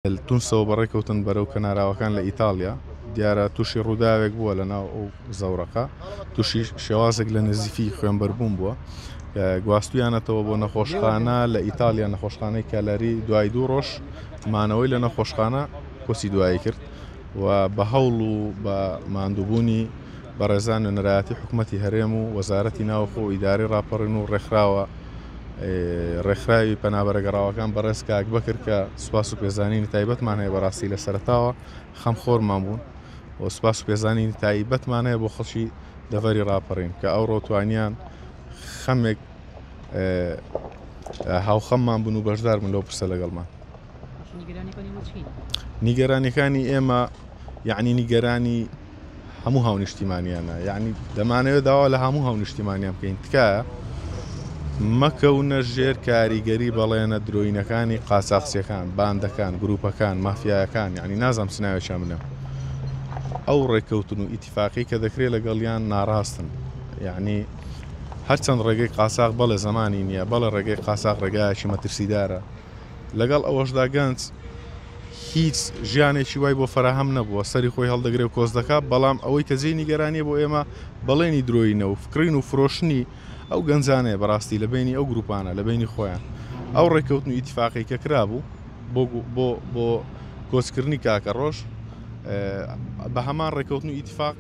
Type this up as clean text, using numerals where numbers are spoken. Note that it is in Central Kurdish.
تونسەوە بەڕێکەوتن بەرەو کەناراوەکان لە ئیتالیا دیارە تووشی ڕووداوێک بووە لەناو ئەو زەورەقە تووشی شێوازێک لە نزیفی خوێنبەربوون بووە گواستویانەتەوە بۆ نەخۆشخانە لە ئیتالیا نەخۆشخانەی کالاری دوای 2 ڕۆژ مانەوەی لە نەخۆشخانە کۆسی دوایی کرد و بە هەوڵ و بە ماندووبوونی بەڕێزان نەرایەتی حکوومەتی هەرێم و وەزارەتی ناوخۆ و ئیداری ڕاپەڕین و ڕێکخراوە ڕێکخراوی پەنابەرگەڕاوەکان بەڕێز کاک بەکرد کە سوپاس و پێزانینی تایبەتمان هەیە بەڕاستی لە سەرەتاوە خەمخۆرمان بوون و سوپاس و پێزانینی تایبەتمان هەیە بۆ خەڵکی دەڤەری ڕاپەڕین کە ئەوڕۆ توانیان خەمێک هاوخەممان بوون و بەشدار بوون لەو پرسە لەگەڵمان. نیگەرانیەکانی ئێمە یعنی نیگەرانی هەموو هاونیشتیمانیانە، یعنی دەمانەوێت داوا لە هەموو هاونیشتیمانیان بکەین تکایە مەکەونە ژێر کاریگەری بەڵێنە درۆینەکانی قاچاقچیەکان، باندەکان، گروپەکان، مافیایەکان، یعنی نازانم سناوێکیان بنێم. ئەو ڕێکەوتن و ئیتیفاقی کە دەکرێت لەگەڵیان ناڕاستن، یعنی هەرچەند ڕێگەی قاچاق بەڵێ زمانی نییە، بەڵێ ڕێگەی قاچاق ڕێگایەکی مەترسیدارە، لەگەڵ ئەوەشدا گەنج هیچ ژیانێکی وای بۆ فراهەم نەبووە، سەری خۆی هەڵدەگرێ و کۆز دەکات، بەڵام ئەوەی کە جێی نیگەرانیە بۆ ئێمە بەڵێنی درۆینە و فکرین و فرۆشتنی ئەو گەنجانەیە بەڕاستی لە بینی ئەو گروپانە لە بینی خۆیان. ئەو ڕێکەوتن و ئیتیفاقی کە کرابوو بۆ کۆچکردنی کاکە ڕۆژ بە هەمان ڕێکەوتن و ئیتیفاق